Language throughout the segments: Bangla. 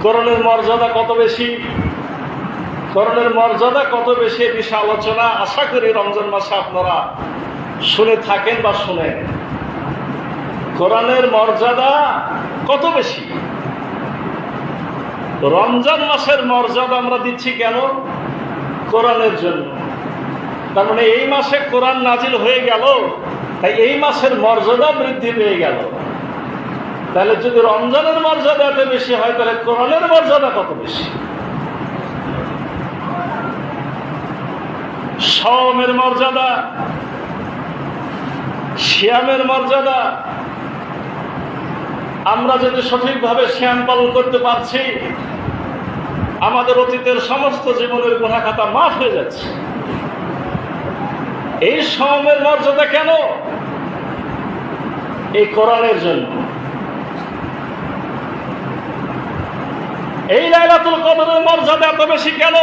কোরআনের মর্যাদা কত বেশি, কোরআনের মর্যাদা কত বেশি এ বিষয়ে আলোচনা আশা করি রমজান মাসে আপনারা শুনে থাকেন বা শুনেন। কোরআনের মর্যাদা কত বেশি। রমজান মাসের মর্যাদা আমরা দিচ্ছি কেন? কোরআনের জন্য। তার মানে এই মাসে কোরআন নাজিল হয়ে গেল, তাই এই মাসের মর্যাদা বৃদ্ধি পেয়ে গেল। তাহলে যদি রমজানের মর্যাদা এত বেশি হয়, তাহলে কোরআনের মর্যাদা কত বেশি। সওমের মর্যাদা, সিয়ামের মর্যাদা, আমরা যদি সঠিকভাবে সিয়াম পালন করতে পারছি, আমাদের অতীতের সমস্ত জীবনের গুনাহ খাতা মাফ হয়ে যাচ্ছে। এই সওমের মর্যাদা কেন? এই কোরআনের জন্য। এই লাইলাতুল কদরের মর্যাদা এত বেশি কেন?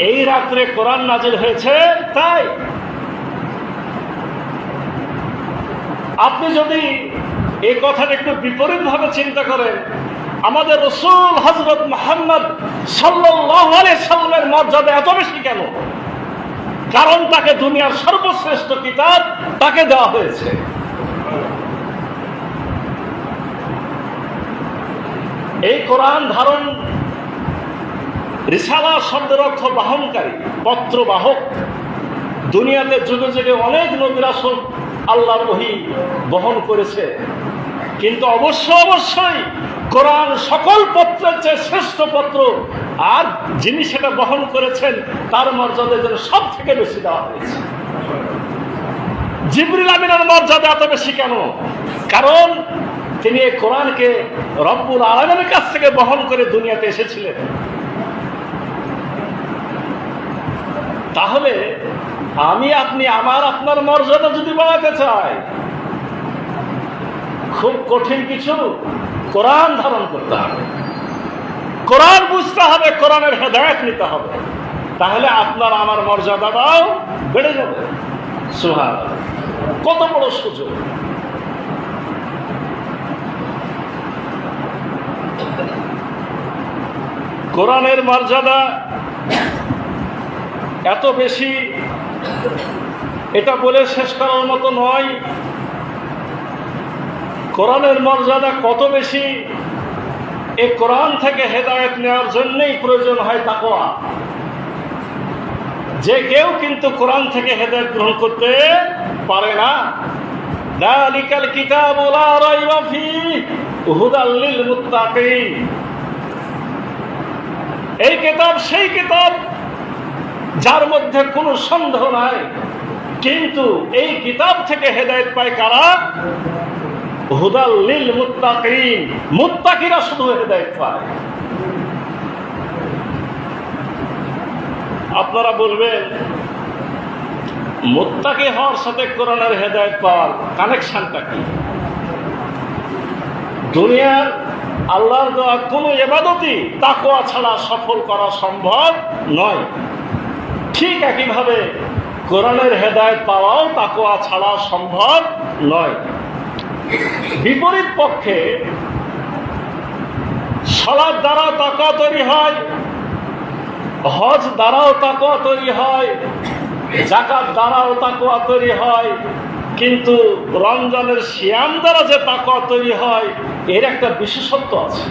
এই রাত্রে কোরআন নাজিল হয়েছে তাই। আপনি যদি এই কথাটা একটু বিপরীত ভাবে চিন্তা করেন, আমাদের রাসূল হযরত মুহাম্মদ সাল্লাল্লাহু আলাইহি সাল্লামের মর্যাদা এত বেশি কেন? কারণ তাকে দুনিয়ার সর্বশ্রেষ্ঠ কিতাব তাকে দেওয়া হয়েছে। এই কোরআন ধারণ, রিসালা শব্দের অর্থ বাহনকারী, পত্র বাহক। দুনিয়াতে যুগে যুগে অনেক নবী রাসূল আল্লাহর ওহী বহন করেছে, কিন্তু অবশ্যই কোরআন সকল পত্রের চেয়ে শ্রেষ্ঠ পত্র। আর যিনি সেটা বহন করেছেন তার মর্যাদা যেন সব থেকে বেশি দেওয়া হয়েছে। জিবরিল আমিনের মর্যাদা এত বেশি কেন? কারণ তিনি এই কোরআনকে রব্বুল আলামিনের কাছ থেকে বহন করে দুনিয়াতে এসেছিলেন। তাহলে আমি আপনি আপনার মর্যাদা যদি বাড়াতে চাই, খুব কঠিন কিছু, কোরআন ধারণ করতে হবে, কোরআন বুঝতে হবে, কোরআনের হেদায়েত নিতে হবে। তাহলে আপনার আমার মর্যাদাটাও বেড়ে যাবে। সুবহানাল্লাহ, কত বড় সুযোগ। কোরআনের মর্যাদা এত বেশি, এটা বলে শেষ করার মতো নয়। কোরআনের মর্যাদা কত বেশি, এই কোরআন থেকে হেদায়েত নেওয়ার জন্যই প্রয়োজন হয় তাকওয়া। যে কেউ কিন্তু কোরআন থেকে হেদায়েত গ্রহণ করতে পারে না। যালিকাল কিতাবু লা রাইবা ফীহি হুদাল লিল মুত্তাকিন। এই কিতাব সেই কিতাব যার মধ্যে কোনো সন্দেহ নাই। কিন্তু এই কিতাব থেকে হেদায়েত পায় কারা? হুদাল লিল মুত্তাকিন, মুত্তাকিরা শুধু হেদায়েত পায়। আপনারা বলবেন, মুত্তাকি হওয়ার সাথে কোরআনের হেদায়েত পাওয়ার কানেকশনটা কি? দুনিয়ার আল্লাহর দেওয়া কোনো ইবাদতই তাকওয়া ছাড়া সফল করা সম্ভব নয়। ঠিক একইভাবে কোরআনের হেদায়েত পাওয়াও তাকওয়া ছাড়া সম্ভব নয়। বিপরীত পক্ষে সালাত দ্বারাও তাকওয়া তৈরি হয়, হজ দ্বারাও তাকওয়া তৈরি হয়, যাকাত দ্বারাও তাকওয়া তৈরি হয়। কিন্তু রমজানের সিয়াম দ্বারা যে তাকওয়া তৈরি হয়, এর একটা বিশেষত্ব আছে।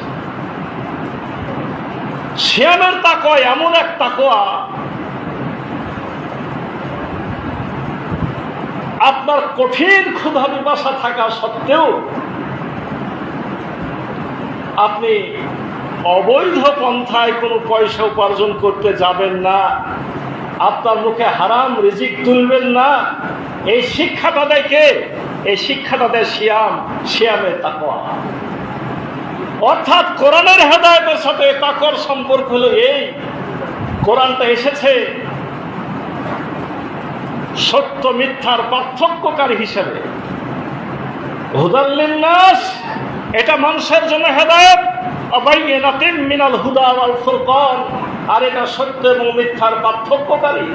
সিয়ামের তাকওয়া এমন এক তাকওয়া, আপনার কঠিন ক্ষুধা পিপাসা থাকা সত্ত্বেও আপনি অবৈধ পন্থায় কোনো পয়সা উপার্জন করতে যাবেন না, আপনার মুখে হারাম রিজিক তুলবেন না। এই শিক্ষাটা দেয় কে? এই শিক্ষাটা দেয় সিয়াম, সিয়ামের তাকওয়া। অর্থাৎ কোরআনের হেদায়েতের সাথে তাকওয়ার সম্পর্ক হলো এই, কোরআনটা এসেছে সত্য মিথ্যার পার্থক্যকারী হিসেবে। হুদাল লিন্নাস, এটা মানুষের জন্য হেদায়েত, বাইয়িনাতিন মিনাল হুদা ওয়াল ফুরকান, আর এটা সত্য এবং মিথ্যার পার্থক্যকারী।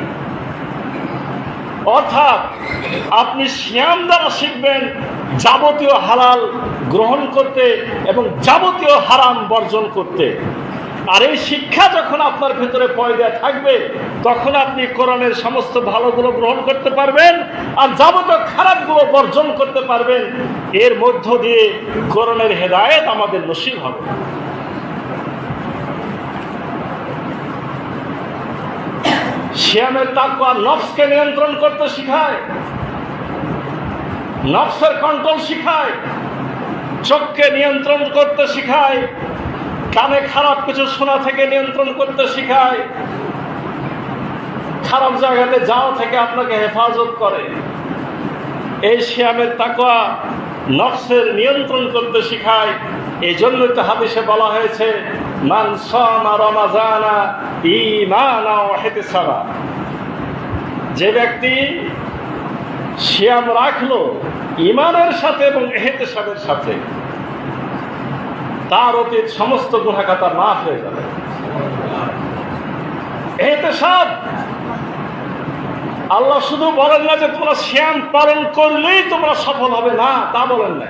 অর্থাৎ আপনি সিয়াম দ্বারা শিখবেন যাবতীয় হালাল গ্রহণ করতে এবং যাবতীয় হারাম বর্জন করতে। আর এই শিক্ষা যখন আপনার ভেতরে পয়দা থাকবে, তখন আপনি কোরআনের সমস্ত ভালোগুলো গ্রহণ করতে পারবেন আর যাবতীয় খারাপগুলো বর্জন করতে পারবেন। এর মধ্য দিয়ে কোরআনের হেদায়েত আমাদের নসিব হবে। সিয়ামের তাকওয়া নফসকে নিয়ন্ত্রণ করতে শিখায়, নফসের কন্ট্রোল শিখায়, চোখকে নিয়ন্ত্রণ করতে শিখায়, কানে খারাপ কিছু শোনা থেকে নিয়ন্ত্রণ করতে শিখায়, খারাপ জায়গাতে যাওয়া থেকে আপনাকে হেফাজত করে। এই সিয়ামের তাকওয়া নফসের নিয়ন্ত্রণ করতে শিখায়। এই জন্যই তো হাদিসে বলা হয়েছে, মান সামা রমাজানা ঈমানা ওয়া ইহতিসাবা, যে ব্যক্তি সিয়াম রাখলো ঈমানের সাথে এবং ইহতিসাবের সাথে, তার অতীত সমস্ত গুনাহ খাতা মাফ হয়ে যাবে। ইহতিসাব, আল্লাহ শুধু বলেন না যে তোমরা সিয়াম পালন করলেই তোমরা সফল হবে, না তা বলেন না।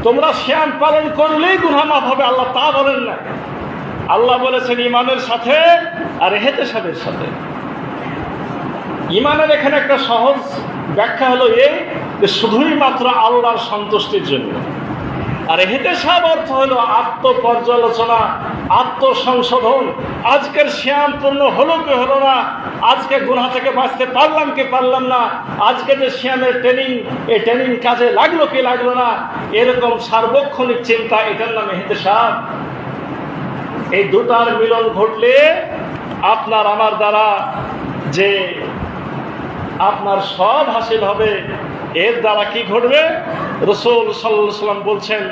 তোমরা সিয়াম পালন করলেই গুনাহ মাফ হবে, আল্লাহ তা বলেন না। আল্লাহ বলেছেন ঈমানের সাথে আর ইহতিসাবের সাথে। ঈমানের এখানে একটা সহজ ব্যাখ্যা হলো এই যে শুধুই মাত্র আল্লাহর সন্তুষ্টির জন্য। আর ইহতিসাব অর্থ হলো আত্মপর্যালোচনা, আত্মসংশোধন। আজকের সিয়াম পূর্ণ হলো কি হলো না, আজকে গুনাহ থেকে বাঁচতে পারলাম কি পারলাম না, আজকে যে সিয়ামের ট্রেনিং, এই ট্রেনিং কাজে লাগলো কি লাগলো না, এরকম সার্বক্ষণিক চিন্তা, এটার নাম ইহতিসাব। এই দুটার মিলন ঘটলে আপনার আমার দ্বারা যে আপনার সব হাসিল হবে। এর দ্বারা কি ঘটবে? রাসূল সাল্লাল্লাহু আলাইহি ওয়াসাল্লাম বলছেন,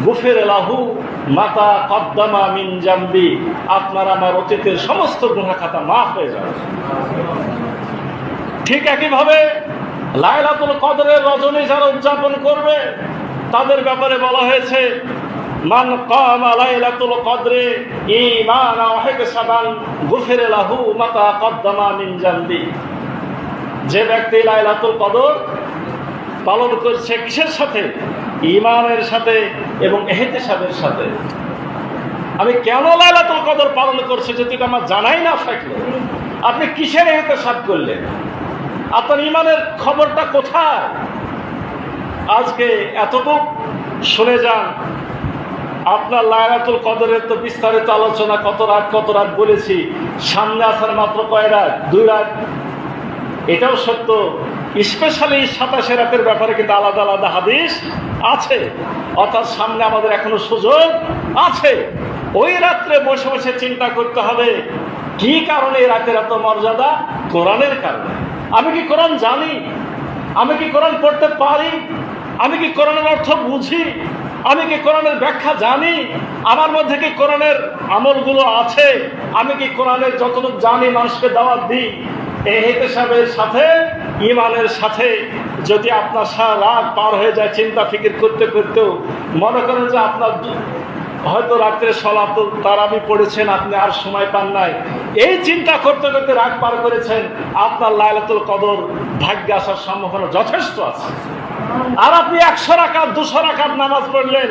গুফিরা লাহু মা তাকাদ্দামা মিন জামবি, আপনার আমার অতীতের সমস্ত গুনাহ খাতা মাফ হয়ে যাবে। ঠিক একইভাবে লাইলাতুল কদরের রজনী যারা উদযাপন করবে, তাদের ব্যাপারে বলা হয়েছে, মান কামা লাইলাতুল কদরে ঈমানান ওয়া ইহতিসাবান গুফিরা লাহু মা তাকাদ্দামা মিন জামবি, যে ব্যক্তি লাইলাতুল কদর পালন করছে কিসের সাথে? ঈমানের সাথে এবং ইহতিসাবের সাথে। আমি কেন লাইলাতুল কদর পালন করছি যদি আমার জানাই না থাকলো, আপনি কিসের ইহতিসাব করলেন? আপনার ঈমানের খবরটা কোথায়? আজকে এতটুকু শুনে যান। আপনার লাইলাতুল কদরের তো বিস্তারিত আলোচনা কত রাত বলেছি, সামনে আসার মাত্র কয় রাত? 2 রাত। এটাও সত্য, স্পেশালি 27 রাতের ব্যাপারে কিন্তু আলাদা আলাদা হাদিস আছে, অর্থাৎ সামনে আমাদের এখনো সুযোগ আছে। ওই রাত্রে বসে বসে চিন্তা করতে হবে কি কারণে এই রাতের এত মর্যাদা? কোরআনের কারণে। আমি কি কোরআন জানি? আমি কি কোরআন পড়তে পারি? আমি কি কোরআনের অর্থ বুঝি? আমি কি কোরআনের ব্যাখ্যা জানি? আমার মধ্যে কি কোরআনের আমলগুলো আছে? আমি কি কোরআনের যতটুকু জানি মানুষকে দাওয়াত দিই? এই ইহতিসাবের সাথে, ঈমানের সাথে যদি আপনার সারা রাত পার হয়ে যায় চিন্তা ফিকির করতে করতেও, মনে করেন যে আপনার হয়তো রাত্রে সালাতুল তারাবি পড়েছেন, আপনি আর সময় পান নাই, এই চিন্তা করতে করতে রাত পার করেছেন, আপনার লাইলাতুল কদর ভাগ্যে আসার সম্ভাবনা যথেষ্ট আছে। আর আপনি 100 রাকাত 200 রাকাত নামাজ পড়লেন,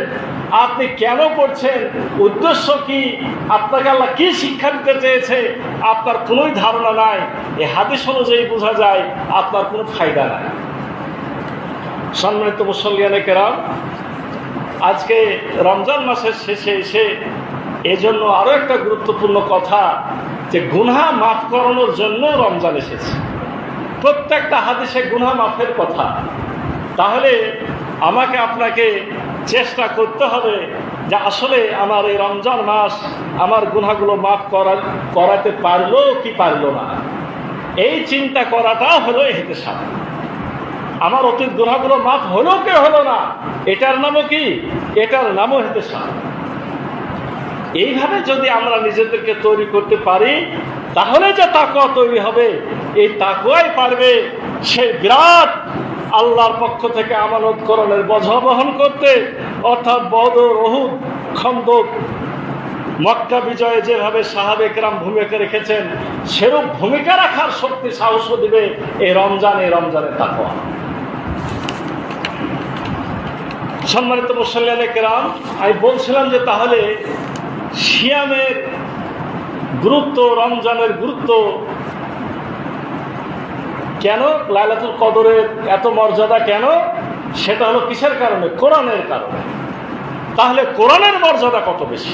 আপনি কেন পড়ছেন? উদ্দেশ্য কি? আপনাকে আল্লাহ কি শিক্ষা দিতে চেয়েছে? আপনার কোনোই ধারণা নাই। এই হাদিস অনুযায়ী বোঝা যায় আপনার কোনো ফায়দা নাই। সম্মানিত মুসল্লিয়ানে কেরাম, আজকে রমজান মাসের শেষে এসে এজন্য আরো একটা গুরুত্বপূর্ণ কথা, যে গুনাহ মাফ করানোর জন্য রমজান এসেছে। প্রত্যেকটা হাদিসে গুনাহ মাফের কথা। তাহলে আমাকে আপনাকে চেষ্টা করতে হবে যে আসলে আমার এই রমজান মাস আমার গুনাহগুলো মাফ করাতে পারলো কি পারলো না, এই চিন্তা করাটা হলো ইহতিসাব। আমার অতীত গুনাহগুলো মাফ হলো কি হলো না, এটার নামও কি? এটার নামও ইহতিসাব। এইভাবে যদি আমরা নিজেদেরকে তৈরি করতে পারি, তাহলে যে তাকওয়া তৈরি হবে, এই তাকওয়াই পারবে সেই বিরাট আল্লাহর পক্ষ থেকে আমানতকরণের বোঝা বহন করতে। অর্থাৎ বদর, উহুদ, খন্দক, মক্কা বিজয়ে যেভাবে সাহাবে কেরাম ভূমিকা রেখেছেন, সেরূপ ভূমিকা রাখার শক্তি সাহস দিবে এই রমজানের তাকওয়া। সম্মানিত মুসল্লিয়ানে কেরাম, আমি বলছিলাম যে তাহলে সিয়ামের গুরুত্ব, রমজানের গুরুত্ব কেন, লাইলাতুল কদরের এত মর্যাদা কেন, সেটা হলো কিসের কারণে? কোরআনের কারণে। তাহলে কোরআনের মর্যাদা কত বেশি।